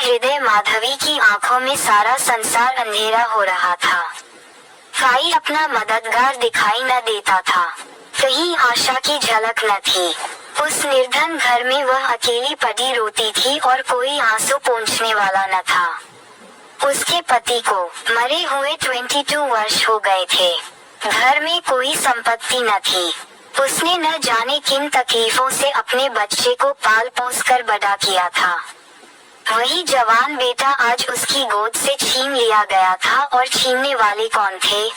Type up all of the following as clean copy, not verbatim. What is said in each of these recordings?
हृदय माधवी की आंखों में सारा संसार अंधेरा हो रहा था। कोई अपना मददगार दिखाई न देता था, कहीं आशा की झलक न थी। उस निर्धन घर में वह अकेली पड़ी रोती थी और कोई आंसू पोंछने वाला न था। उसके पति को मरे हुए 22 वर्ष हो गए थे। घर में कोई संपत्ति न थी। उसने न जाने किन तकलीफों से अपने बच्चे को पाल पोस कर बड़ा किया था। वही जवान बेटा आज उसकी गोद से छीन लिया गया था, और छीनने वाले कौन थे?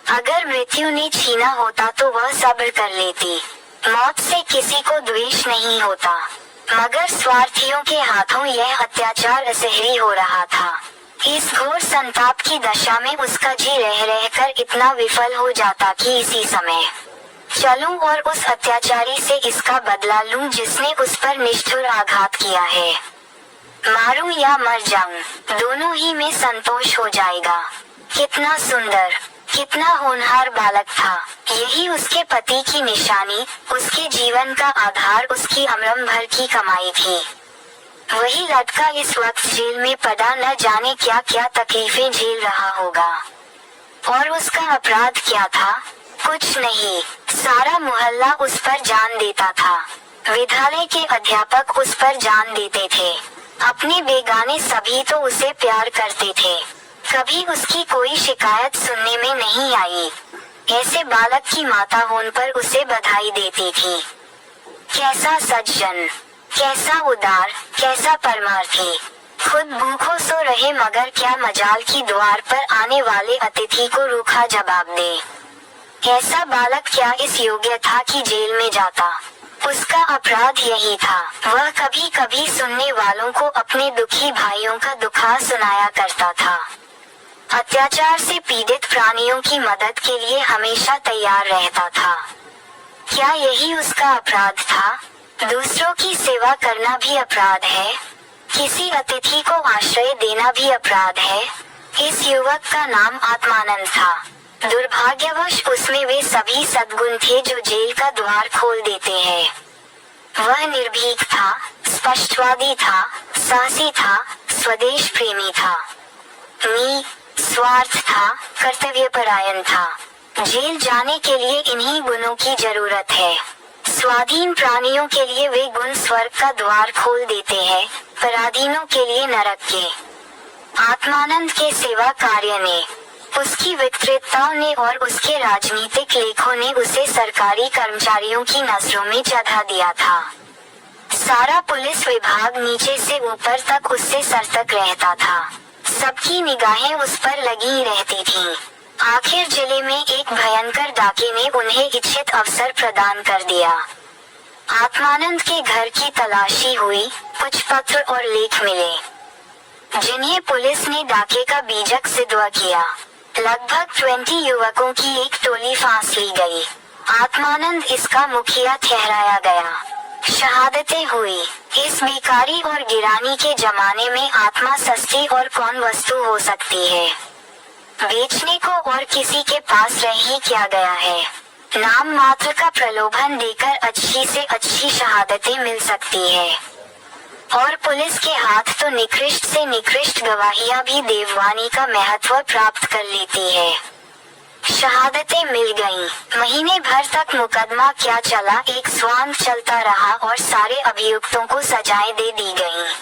अगर मृत्यु ने छीना होता तो वह सब्र कर लेती। मौत से किसी को द्वेष नहीं होता, मगर स्वार्थियों के हाथों यह अत्याचार असहनीय हो रहा था। इस घोर संताप की दशा में उसका जी रह रहकर इतना विफल हो जाता कि इसी समय चलूं और उस अत्याचारी से इसका बदला लूं जिसने उस पर निष्ठुर आघात किया है। मारूं या मर जाऊं, दोनों ही में संतोष हो जाएगा। कितना सुंदर, कितना होनहार बालक था। यही उसके पति की निशानी, उसके जीवन का आधार, उसकी अमरम भर की कमाई थी। वही लड़का इस वक्त जेल में पड़ा न जाने क्या क्या तकलीफें झेल रहा होगा। और उसका अपराध क्या था? कुछ नहीं। सारा मोहल्ला उस पर जान देता था। विद्यालय के अध्यापक उस पर जान देते थे। अपने बेगाने सभी तो उसे प्यार करते थे। कभी उसकी कोई शिकायत सुनने में नहीं आई। ऐसे बालक की माता होने पर उसे बधाई देती थी। कैसा सज्जन, कैसा उदार, कैसा परमार्थी। खुद भूखों सो रहे मगर क्या मजाल की द्वार पर आने वाले अतिथि को रूखा जवाब दे। ऐसा बालक क्या इस योग्य था कि जेल में जाता? उसका अपराध यही था, वह कभी कभी सुनने वालों को अपने दुखी भाइयों का दुखा सुनाया करता था। अत्याचार से पीड़ित प्राणियों की मदद के लिए हमेशा तैयार रहता था। क्या यही उसका अपराध था? दूसरों की सेवा करना भी अपराध है। किसी अतिथि को आश्रय देना भी अपराध है। इस युवक का नाम आत्मानंद था। दुर्भाग्यवश उसमें वे सभी सद्गुण थे जो जेल का द्वार खोल देते हैं। वह निर्भीक था, स्पष्टवादी था, साहसी था, स्वदेश प्रेमी था, निस्वार्थ था, कर्तव्यपरायण था। जेल जाने के लिए इन्हीं गुणों की जरूरत है। स्वाधीन प्राणियों के लिए वे गुण स्वर्ग का द्वार खोल देते हैं, पराधीनों के लिए नरक के। आत्मानंद के सेवा कार्य ने, उसकी विक्रेताओं ने और उसके राजनीतिक लेखों ने उसे सरकारी कर्मचारियों की नजरों में चढ़ा दिया था। सारा पुलिस विभाग नीचे से ऊपर तक उससे सर तक रहता था। सबकी निगाहें उस पर लगी रहती थीं। आखिर जिले में एक भयंकर डाके ने उन्हें इच्छित अवसर प्रदान कर दिया। आत्मानंद के घर की तलाशी हुई, कुछ पत्र और लेख मिले, जिन्हें पुलिस ने डाके का बीजक सिद्ध किया। लगभग 20 युवकों की एक टोली फांस ली गई। आत्मानंद इसका मुखिया ठहराया गया। शहादतें हुई। इस बेकारी और गिरानी के जमाने में आत्मा सस्ती और कौन वस्तु हो सकती है? बेचने को और किसी के पास रह ही क्या गया है। नाम मात्र का प्रलोभन देकर अच्छी से अच्छी शहादतें मिल सकती है, और पुलिस के हाथ तो निकृष्ट से निकृष्ट गवाहियां भी देववाणी का महत्व प्राप्त कर लेती है। शहादतें मिल गईं। महीने भर तक मुकदमा क्या चला, एक स्वांग चलता रहा और सारे अभियुक्तों को सजाएं दे दी गईं।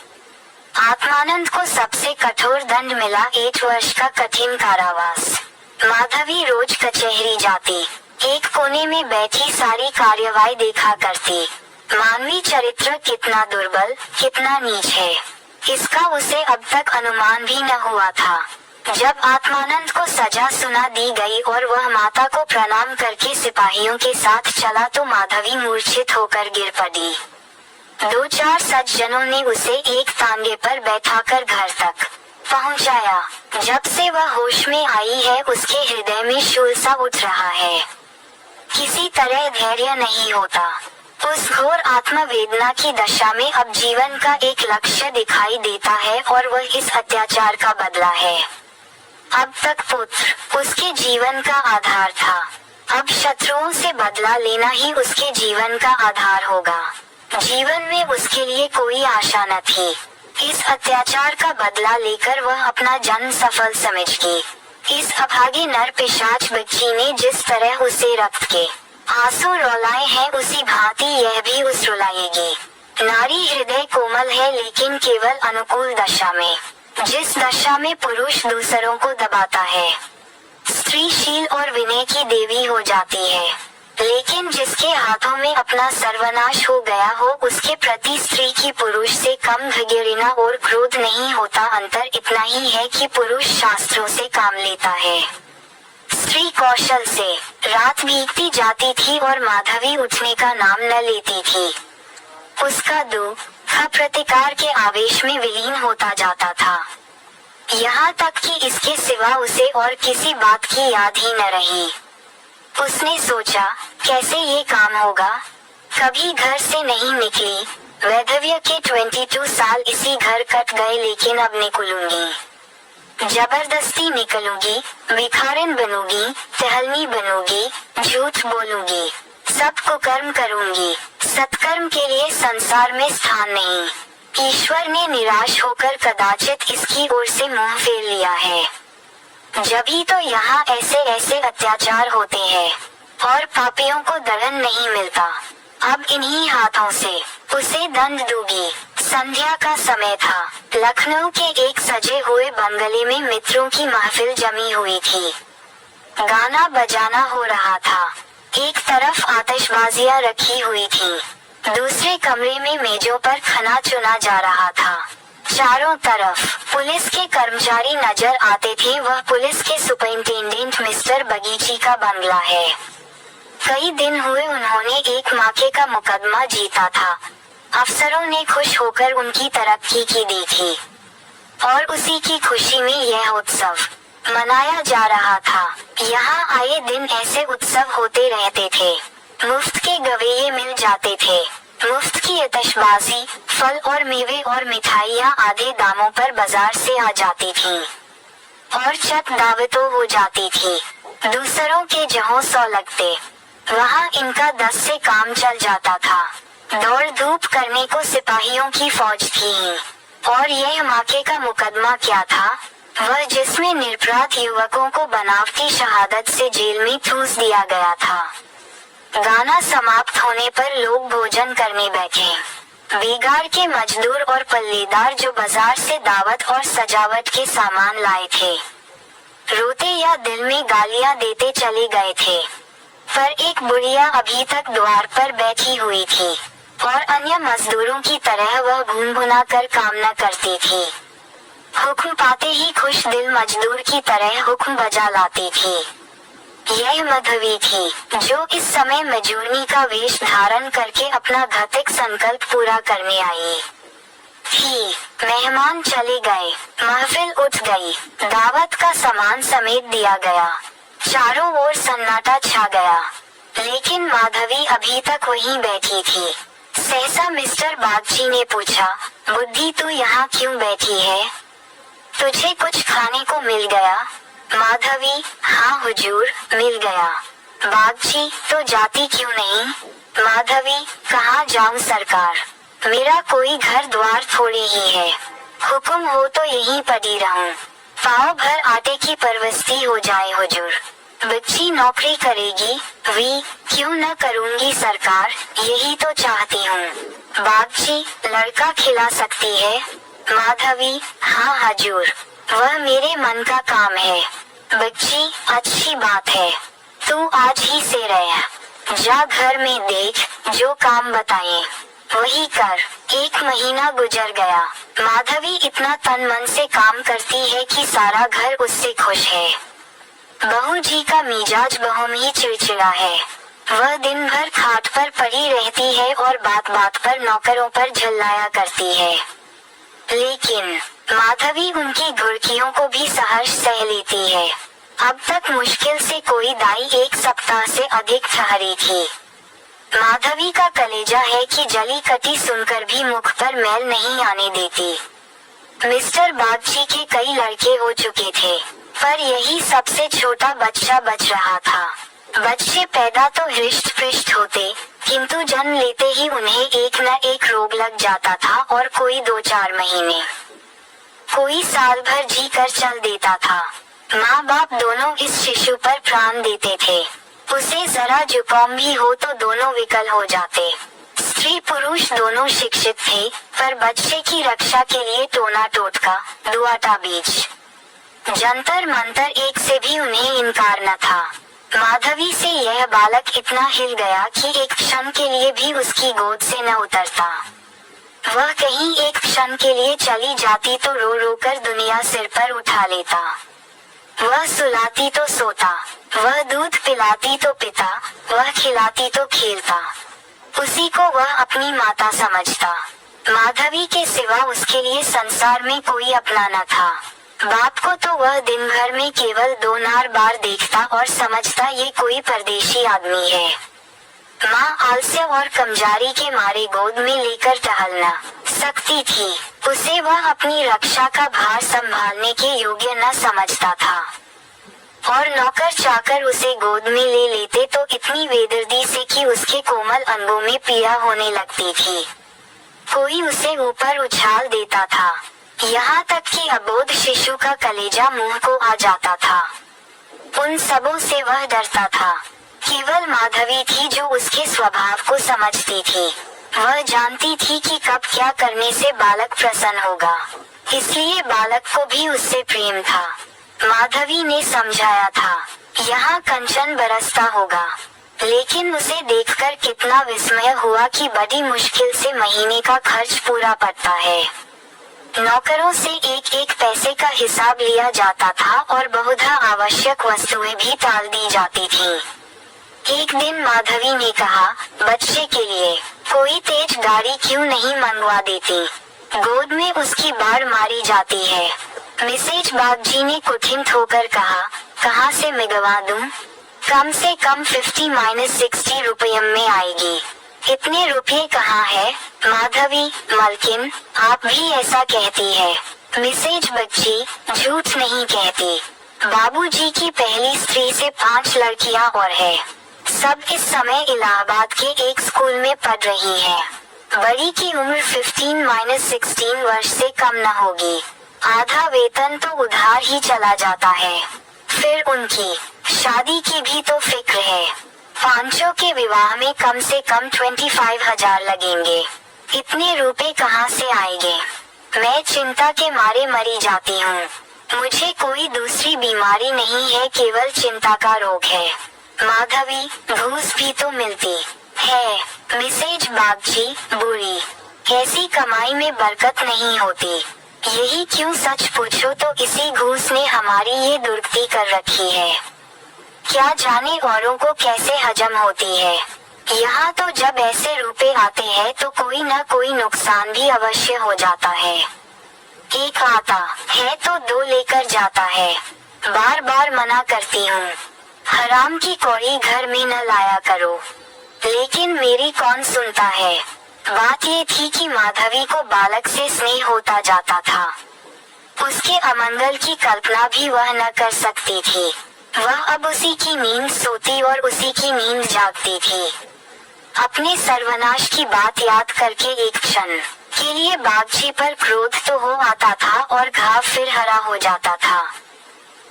आत्मानंद को सबसे कठोर दंड मिला, 8 वर्ष का कठिन कारावास। माधवी रोज कचहरी जाती, एक कोने में बैठी सारी कार्यवाही देखा करती। मानवीय चरित्र कितना दुर्बल, कितना नीच है, इसका उसे अब तक अनुमान भी न हुआ था। जब आत्मानंद को सजा सुना दी गई और वह माता को प्रणाम करके सिपाहियों के साथ चला तो माधवी मूर्छित होकर गिर पड़ी। 2-4 सज्जनों ने उसे एक तांगे पर बैठाकर घर तक पहुंचाया। जब से वह होश में आई है उसके हृदय में शूल सा उठ रहा है। किसी तरह धैर्य नहीं होता। उस घोर आत्मवेदना की दशा में अब जीवन का एक लक्ष्य दिखाई देता है और वह इस अत्याचार का बदला है। अब तक पुत्र उसके जीवन का आधार था, अब शत्रुओं से बदला लेना ही उसके जीवन का आधार होगा। जीवन में उसके लिए कोई आशा न थी। इस अत्याचार का बदला लेकर वह अपना जन्म सफल समझेगी। इस अभागे नर पिशाच बच्ची ने जिस तरह उसे रक्त के आंसू रुलाए हैं उसी भांति यह भी उस रुलाएगी। नारी हृदय कोमल है लेकिन केवल अनुकूल दशा में, जिस दशा में पुरुष दूसरों को दबाता है। स्त्री शील और विनय की देवी हो जाती है, लेकिन जिसके हाथों में अपना सर्वनाश हो गया हो उसके प्रति स्त्री की पुरुष से कम घृणा और क्रोध नहीं होता। अंतर इतना ही है कि पुरुष शास्त्रों से काम लेता है, स्त्री कौशल से। रात बीतती जाती थी और माधवी उठने का नाम न लेती थी। उसका दुख प्रतिकार के आवेश में विलीन होता जाता था, यहाँ तक कि इसके सिवा उसे और किसी बात की याद ही न रही। उसने सोचा कैसे ये काम होगा, कभी घर से नहीं निकली। वैधव्य के 22 साल इसी घर कट गए, लेकिन अब निकलूंगी, जबरदस्ती निकलूंगी, भिखारिन बनूंगी, टहलनी बनूंगी, झूठ बोलूंगी, सब कुकर्म करूंगी। सत्कर्म के लिए संसार में स्थान नहीं। ईश्वर ने निराश होकर कदाचित इसकी ओर से मुंह फेर लिया है। जभी तो यहाँ ऐसे ऐसे अत्याचार होते हैं और पापियों को दंड नहीं मिलता। अब इन्हीं हाथों से उसे दंड दूंगी। संध्या का समय था। लखनऊ के एक सजे हुए बंगले में मित्रों की महफिल जमी हुई थी। गाना बजाना हो रहा था। एक तरफ आतिशबाजियां रखी हुई थी, दूसरे कमरे में मेजों पर खाना चुना जा रहा था। चारों तरफ पुलिस के कर्मचारी नजर आते थे। वह पुलिस के सुपरिंटेंडेंट मिस्टर बगीची का बंगला है। कई दिन हुए उन्होंने एक माके का मुकदमा जीता था। अफसरों ने खुश होकर उनकी तरक्की की दी थी और उसी की खुशी में यह उत्सव मनाया जा रहा था। यहाँ आए दिन ऐसे उत्सव होते रहते थे। मुफ्त के गवेये मिल जाते थे, मुफ्त की आतिशबाजी, फल और मेवे और मिठाइयाँ आधे दामों पर बाजार से आ जाती थीं और चट दावतों हो जाती थी। दूसरों के जहाँ 100 लगते, वहाँ इनका 10 से काम चल जाता था। दौड़ धूप करने को सिपाहियों की फौज थी। और यह माके का मुकदमा क्या था, वह जिसमें निरपराध युवकों को बनावटी शहादत से जेल में ठूस दिया गया था। गाना समाप्त होने पर लोग भोजन करने बैठे। बेगार के मजदूर और पल्लेदार जो बाजार से दावत और सजावट के सामान लाए थे, रोते या दिल में गालियां देते चले गए थे। पर एक बुढ़िया अभी तक द्वार पर बैठी हुई थी और अन्य मजदूरों की तरह वह भून-भुना कर काम न करती थी। हुक्म पाते ही खुश दिल मजदूर की तरह हुक्म बजा लाती थी। यह माधवी थी जो इस समय मजूरनी का वेश धारण करके अपना घातिक संकल्प पूरा करने आई थी। मेहमान चले गए, महफिल उठ गई, दावत का सामान समेट दिया गया, चारों ओर सन्नाटा छा गया, लेकिन माधवी अभी तक वहीं बैठी थी। सहसा मिस्टर बागची ने पूछा, बुद्धि तू यहाँ क्यों बैठी है, तुझे कुछ खाने को मिल गया? माधवी, हाँ हुजूर, मिल गया। बागची, तो जाती क्यों नहीं? माधवी, कहाँ जाऊँ सरकार, मेरा कोई घर द्वार थोड़ी ही है, हुक्म हो तो यहीं पड़ी रहूं। पाँव भर आटे की परवस्ती हो जाए हुजूर। बच्ची नौकरी करेगी? वी, क्यों न करूँगी सरकार, यही तो चाहती हूँ। बागची, लड़का खिला सकती है? माधवी, हाँ हुजूर, वह मेरे मन का काम है। बच्ची, अच्छी बात है, तू आज ही से रह, जा घर में देख, जो काम बताए वही कर। 1 महीना गुजर गया। माधवी इतना तन मन से काम करती है कि सारा घर उससे खुश है। बहू जी का मिजाज बहुम ही चिड़चिड़ा है। वह दिन भर खाट पर पड़ी रहती है और बात बात पर नौकरों पर झल्लाया करती है, लेकिन माधवी उनकी घुड़कियों को भी सहर्ष सह लेती है। अब तक मुश्किल से कोई दाई 1 सप्ताह से अधिक ठहरी थी। माधवी का कलेजा है कि जली कटी सुनकर भी मुख पर मैल नहीं आने देती। मिस्टर बागची के कई लड़के हो चुके थे, पर यही सबसे छोटा बच्चा बच रहा था। बच्चे पैदा तो हृष्ट पृष्ट होते, किंतु जन्म लेते ही उन्हें एक न एक रोग लग जाता था और कोई 2-4 महीने, कोई साल भर जी कर चल देता था। माँ बाप दोनों इस शिशु पर प्राण देते थे। उसे जरा जुकाम भी हो तो दोनों विकल हो जाते। स्त्री पुरुष दोनों शिक्षित थे, पर बच्चे की रक्षा के लिए टोना टोटका, दुआटा बीच, जंतर मंतर एक से भी उन्हें इनकार न था। माधवी से यह बालक इतना हिल गया कि एक क्षण के लिए भी उसकी गोद से न उतरता। वह कहीं एक क्षण के लिए चली जाती तो रो रो कर दुनिया सिर पर उठा लेता। वह सुलाती तो सोता, वह दूध पिलाती तो पिता, वह खिलाती तो खेलता। उसी को वह अपनी माता समझता। माधवी के सिवा उसके लिए संसार में कोई अपना न था। बाप को तो वह दिन भर में केवल 2 बार देखता और समझता ये कोई परदेशी आदमी है। माँ आलस्य और कमजारी के मारे गोद में लेकर टहल न सकती थी। उसे वह अपनी रक्षा का भार संभालने के योग्य न समझता था और नौकर चाकर उसे गोद में ले लेते तो इतनी बेदर्दी से कि उसके कोमल अंगों में पीड़ा होने लगती थी। कोई उसे ऊपर उछाल देता था, यहाँ तक कि अबोध शिशु का कलेजा मुंह को आ जाता था। उन सबों से वह डरता था। केवल माधवी थी जो उसके स्वभाव को समझती थी। वह जानती थी कि कब क्या करने से बालक प्रसन्न होगा, इसलिए बालक को भी उससे प्रेम था। माधवी ने समझाया था, यहाँ कंचन बरसता होगा, लेकिन उसे देखकर कितना विस्मय हुआ कि बड़ी मुश्किल से महीने का खर्च पूरा पड़ता है। नौकरों से एक एक पैसे का हिसाब लिया जाता था और बहुधा आवश्यक वस्तुएं भी टाल दी जाती थीं। एक दिन माधवी ने कहा, बच्चे के लिए कोई तेज गाड़ी क्यों नहीं मंगवा देती, गोद में उसकी बाढ़ मारी जाती है। मिसेज बागजी ने कुठित होकर कहा, कहाँ से मंगवा दूं? कम से कम 50-60 रुपये में आएगी। इतने रुपये कहाँ है? माधवी, मलकिन, आप भी ऐसा कहती है। मिसेज बच्ची झूठ नहीं कहती। बाबूजी की पहली स्त्री से 5 लड़कियां और है। सब इस समय इलाहाबाद के एक स्कूल में पढ़ रही है। बड़ी की उम्र 15-16 वर्ष से कम न होगी। आधा वेतन तो उधार ही चला जाता है। फिर उनकी शादी की भी तो फिक्र है। पांचों के विवाह में कम से कम 25,000 लगेंगे। इतने रुपए कहाँ से आएंगे? मैं चिंता के मारे मरी जाती हूँ। मुझे कोई दूसरी बीमारी नहीं है, केवल चिंता का रोग है। माधवी, घूस भी तो मिलती है। मिसेज बागची बुरी, ऐसी कमाई में बरकत नहीं होती। यही क्यों सच पूछो तो इसी घूस ने हमारी ये दुर्गति कर रखी है। क्या जाने औरों को कैसे हजम होती है। यहाँ तो जब ऐसे रुपए आते हैं तो कोई न कोई नुकसान भी अवश्य हो जाता है। एक आता है तो 2 लेकर जाता है। बार बार मना करती हूँ, हराम की कौड़ी घर में न लाया करो, लेकिन मेरी कौन सुनता है। बात ये थी कि माधवी को बालक से स्नेह होता जाता था। उसके अमंगल की कल्पना भी वह न कर सकती थी। वह अब उसी की नींद सोती और उसी की नींद जागती थी। अपने सर्वनाश की बात याद करके एक क्षण के लिए बागची पर क्रोध तो हो आता था और घाव फिर हरा हो जाता था,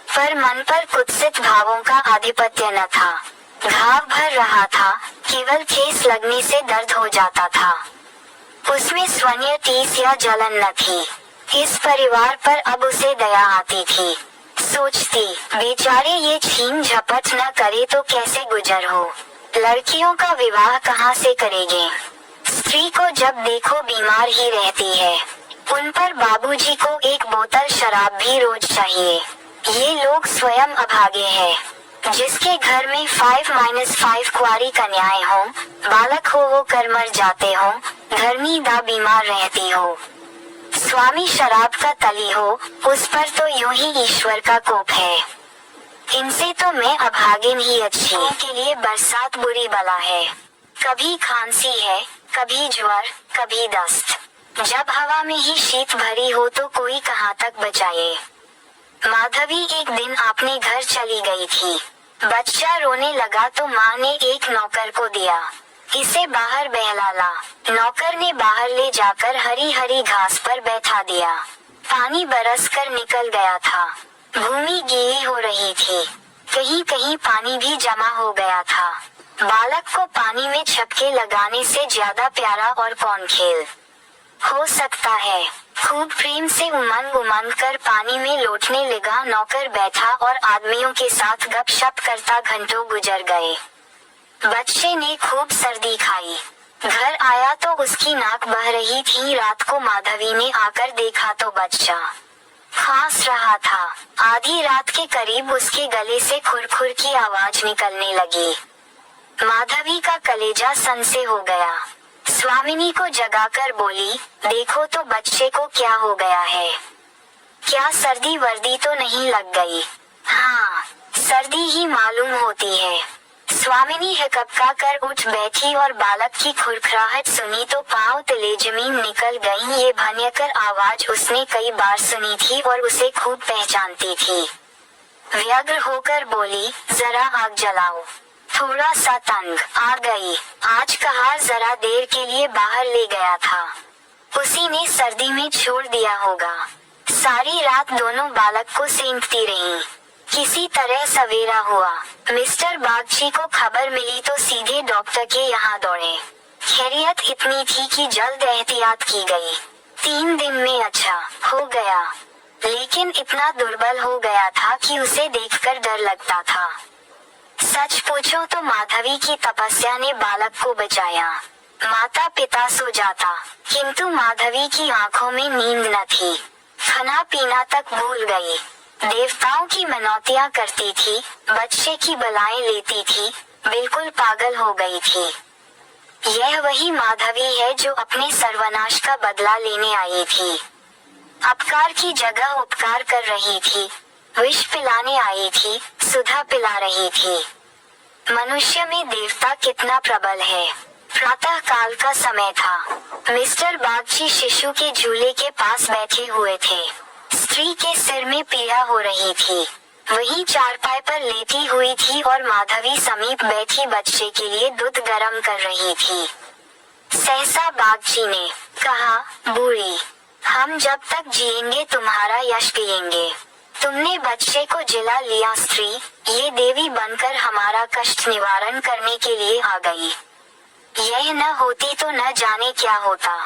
पर मन पर कुत्सित भावों का आधिपत्य न था। घाव भर रहा था, केवल ठेस लगने से दर्द हो जाता था। उसमें स्वनीय टीस या जलन न थी। इस परिवार पर अब उसे दया आती थी। सोचती, बेचारे ये छीन झपट न करे तो कैसे गुजर हो। लड़कियों का विवाह कहाँ से करेंगे। स्त्री को जब देखो बीमार ही रहती है। उन पर बाबूजी को एक बोतल शराब भी रोज चाहिए। ये लोग स्वयं अभागे हैं। जिसके घर में 5-5 कुंवारी कन्याएं हों, बालक हो कर मर जाते हों, घरनी दा बीमार रहती हो, स्वामी शराब का तली हो, उस पर तो यूं ही ईश्वर का कोप है। इनसे तो मैं अभागिन ही अच्छी। के लिए बरसात बुरी बला है। कभी खांसी है, कभी ज्वर, कभी दस्त। जब हवा में ही शीत भरी हो तो कोई कहाँ तक बचाए। माधवी एक दिन अपने घर चली गई थी। बच्चा रोने लगा तो माँ ने एक नौकर को दिया। इसे बाहर बहला ला। नौकर ने बाहर ले जाकर हरी हरी घास पर बैठा दिया। पानी बरसकर निकल गया था। भूमि गीली हो रही थी। कहीं कहीं पानी भी जमा हो गया था। बालक को पानी में छपके लगाने से ज्यादा प्यारा और कौन खेल हो सकता है। खूब प्रेम से उमंग उमंग कर पानी में लौटने लगा। नौकर बैठा और आदमियों के साथ गपशप करता घंटों गुजर गए। बच्चे ने खूब सर्दी खाई। घर आया तो उसकी नाक बह रही थी। रात को माधवी ने आकर देखा तो बच्चा खांस रहा था। आधी रात के करीब उसके गले से खुरखुर की आवाज निकलने लगी। माधवी का कलेजा सन से हो गया। स्वामिनी को जगाकर बोली, देखो तो बच्चे को क्या हो गया है। क्या सर्दी वर्दी तो नहीं लग गई? हाँ, सर्दी ही मालूम होती है। स्वामिनी हकपका कर उठ बैठी और बालक की खुरखराहट सुनी तो पांव तले जमीन निकल गई। ये भयंकर आवाज उसने कई बार सुनी थी और उसे खूब पहचानती थी। व्यग्र होकर बोली, जरा आग जलाओ। थोड़ा सा तंग आ गई। आज कहार जरा देर के लिए बाहर ले गया था। उसी ने सर्दी में छोड़ दिया होगा। सारी रात दोनों बालक को सेंकती रहीं। किसी तरह सवेरा हुआ। मिस्टर बागची को खबर मिली तो सीधे डॉक्टर के यहाँ दौड़े। खैरियत इतनी थी कि जल्द एहतियात की गई। 3 दिन में अच्छा हो गया, लेकिन इतना दुर्बल हो गया था कि उसे देखकर डर लगता था। सच पूछो तो माधवी की तपस्या ने बालक को बचाया। माता पिता सो जाता, किंतु माधवी की आंखों में नींद न थी। खाना पीना तक भूल गई। देवताओं की मनौतियां करती थी, बच्चे की बलाएं लेती थी, बिल्कुल पागल हो गई थी। यह वही माधवी है जो अपने सर्वनाश का बदला लेने आई थी। अपकार की जगह उपकार कर रही थी। विष पिलाने आई थी, सुधा पिला रही थी। मनुष्य में देवता कितना प्रबल है। प्रातः काल का समय था। मिस्टर बागची शिशु के झूले के पास बैठे हुए थे। स्त्री के सिर में पीड़ा हो रही थी। वही चारपाई पर लेटी हुई थी और माधवी समीप बैठी बच्चे के लिए दूध गर्म कर रही थी। सहसा बागची ने कहा, बूढ़ी, हम जब तक जिएंगे तुम्हारा यश पिएंगे। तुमने बच्चे को जिला लिया स्त्री, ये देवी बनकर हमारा कष्ट निवारण करने के लिए आ गई। यह न होती तो न जाने क्या होता।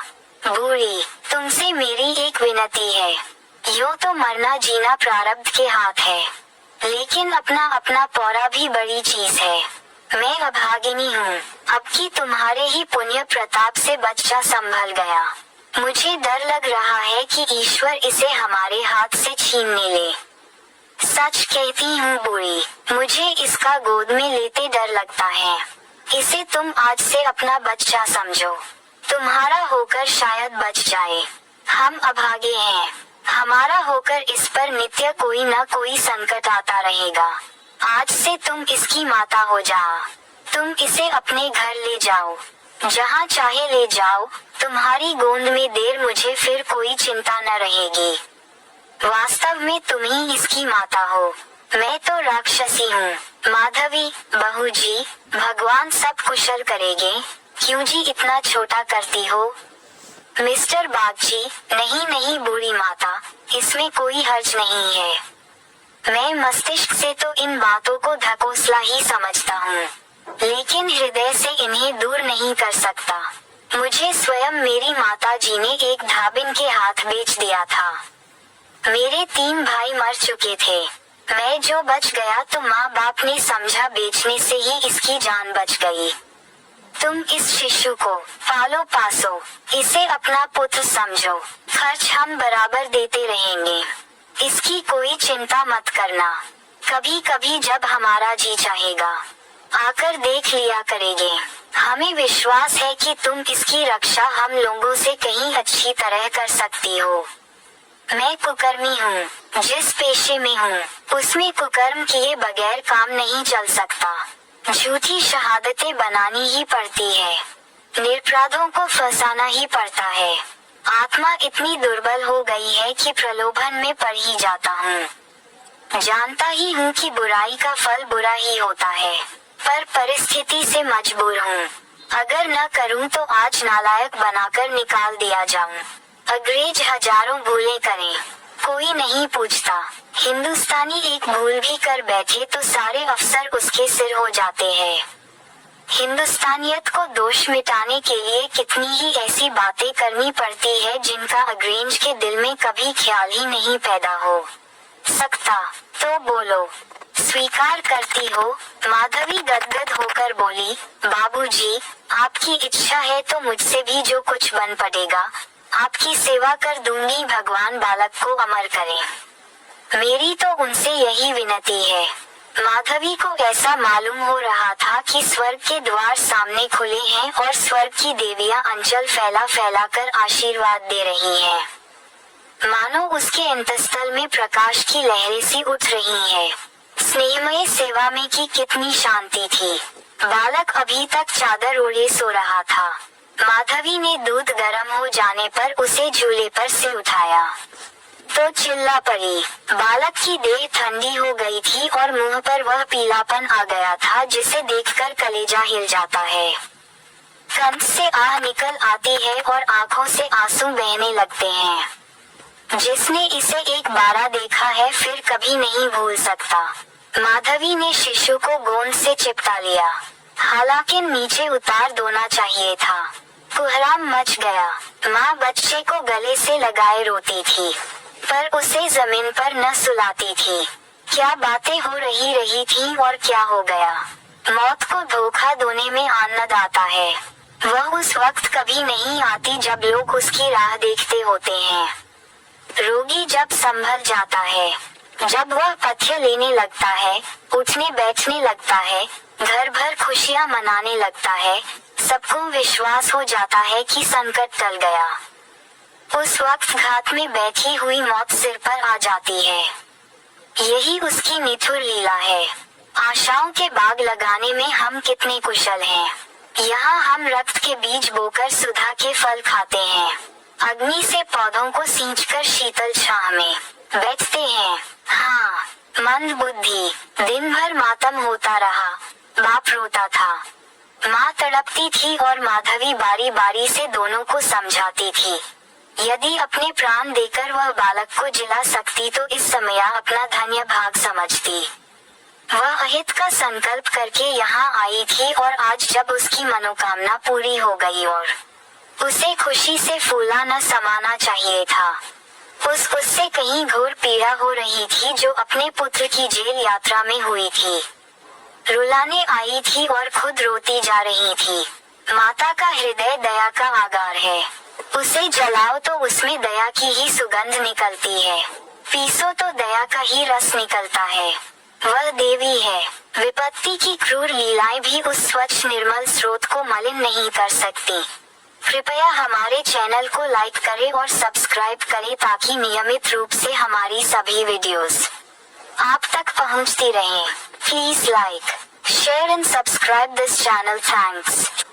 बूढ़ी, तुमसे मेरी एक विनती है। यूं तो मरना जीना प्रारब्ध के हाथ है, लेकिन अपना अपना पौरा भी बड़ी चीज है। मैं अभागिनी हूँ। अब की तुम्हारे ही पुण्य प्रताप से बच्चा संभल गया। मुझे डर लग रहा है कि ईश्वर इसे हमारे हाथ से छीनने ले। सच कहती हूँ बूढ़ी, मुझे इसका गोद में लेते डर लगता है। इसे तुम आज से अपना बच्चा समझो। तुम्हारा होकर शायद बच जाए। हम अभागे हैं। हमारा होकर इस पर नित्य कोई न कोई संकट आता रहेगा। आज से तुम इसकी माता हो जाओ। तुम इसे अपने घर ले जाओ, जहाँ चाहे ले जाओ। तुम्हारी गोद में देर मुझे फिर कोई चिंता न रहेगी। वास्तव में तुम ही इसकी माता हो। मैं तो राक्षसी हूँ। माधवी, बहू जी, भगवान सब कुशल करेंगे। क्यों जी इतना छोटा करती हो? मिस्टर बागची, नहीं नहीं बूढ़ी माता, इसमें कोई हर्ज नहीं है। मैं मस्तिष्क से तो इन बातों को धकोसला ही समझता हूँ, लेकिन हृदय से इन्हें दूर नहीं कर सकता। मुझे स्वयं मेरी माता जी ने एक धाबिन के हाथ बेच दिया था। मेरे 3 भाई मर चुके थे। मैं जो बच गया तो माँ बाप ने समझा बेचने से ही इसकी जान बच गई। तुम इस शिशु को पालो पासो, इसे अपना पुत्र समझो। खर्च हम बराबर देते रहेंगे। इसकी कोई चिंता मत करना। कभी कभी जब हमारा जी चाहेगा आकर देख लिया करेंगे। हमें विश्वास है कि तुम इसकी रक्षा हम लोगों से कहीं अच्छी तरह कर सकती हो। मैं कुकर्मी हूँ। जिस पेशे में हूँ उसमें कुकर्म किए बगैर काम नहीं चल सकता। झूठी शहादतें बनानी ही पड़ती है। निरपराधों को फंसाना ही पड़ता है। आत्मा इतनी दुर्बल हो गई है कि प्रलोभन में पड़ ही जाता हूँ। जानता ही हूँ कि बुराई का फल बुरा ही होता है, पर परिस्थिति से मजबूर हूँ। अगर न करूं तो आज नालायक बनाकर निकाल दिया जाऊं। अंग्रेज हजारों भूलें करें, कोई नहीं पूछता। हिंदुस्तानी एक भूल भी कर बैठे तो सारे अफसर उसके सिर हो जाते हैं। हिंदुस्तानियत को दोष मिटाने के लिए कितनी ही ऐसी बातें करनी पड़ती है जिनका अंग्रेज के दिल में कभी ख्याल ही नहीं पैदा हो सकता। तो बोलो, स्वीकार करती हो? माधवी गदगद होकर बोली, बाबूजी, आपकी इच्छा है तो मुझसे भी जो कुछ बन पड़ेगा आपकी सेवा कर दूंगी। भगवान बालक को अमर करें, मेरी तो उनसे यही विनती है। माधवी को ऐसा मालूम हो रहा था कि स्वर्ग के द्वार सामने खुले हैं और स्वर्ग की देवियां अंचल फैला फैला कर आशीर्वाद दे रही हैं। मानो उसके अंतस्थल में प्रकाश की लहरें सी उठ रही हैं। स्नेहमय सेवा में की कितनी शांति थी। बालक अभी तक चादर ओढ़े सो रहा था। माधवी ने दूध गर्म हो जाने पर उसे झूले पर से उठाया तो चिल्ला पड़ी। बालक की देह ठंडी हो गई थी और मुंह पर वह पीलापन आ गया था जिसे देखकर कलेजा हिल जाता है। कंठ से आह निकल आती है और आंखों से आंसू बहने लगते हैं। जिसने इसे एक बार देखा है फिर कभी नहीं भूल सकता। माधवी ने शिशु को गोंद से चिपटा लिया, हालांकि नीचे उतार देना चाहिए था। कोहराम मच गया। माँ बच्चे को गले से लगाए रोती थी पर उसे जमीन पर न सुलाती थी। क्या बातें हो रही थी और क्या हो गया। मौत को धोखा देने में आनंद आता है। वह उस वक्त कभी नहीं आती जब लोग उसकी राह देखते होते हैं। रोगी जब संभल जाता है, जब वह पथ्य लेने लगता है, उठने बैठने लगता है, घर भर खुशियां मनाने लगता है, सबको विश्वास हो जाता है कि संकट टल गया। उस वक्त घात में बैठी हुई मौत सिर पर आ जाती है। यही उसकी निठुर लीला है। आशाओं के बाग लगाने में हम कितने कुशल हैं। यहाँ हम रक्त के बीज बोकर सुधा के फल खाते हैं। अग्नि से पौधों को सींचकर शीतल छाह में बैठते हैं। हाँ, मंद बुद्धि। दिन भर मातम होता रहा। बाप रोता था, माँ तड़पती थी और माधवी बारी बारी से दोनों को समझाती थी। यदि अपने प्राण देकर वह बालक को जिला सकती तो इस समय अपना धन्य भाग समझती। वह अहित का संकल्प करके यहाँ आई थी और आज जब उसकी मनोकामना पूरी हो गई और उसे खुशी से फूला न समाना चाहिए था। उससे कहीं घोर पीड़ा हो रही थी जो अपने पुत्र की जेल यात्रा में हुई थी। रुलाने आई थी और खुद रोती जा रही थी। माता का हृदय दया का आगार है। उसे जलाओ तो उसमें दया की ही सुगंध निकलती है, पीसो तो दया का ही रस निकलता है। वह देवी है। विपत्ति की क्रूर लीलाएं भी उस स्वच्छ निर्मल स्रोत को मलिन नहीं कर सकती। कृपया हमारे चैनल को लाइक करें और सब्सक्राइब करें ताकि नियमित रूप से हमारी सभी वीडियोस आप तक पहुंचती रहें। Please like, share and subscribe this channel. Thanks.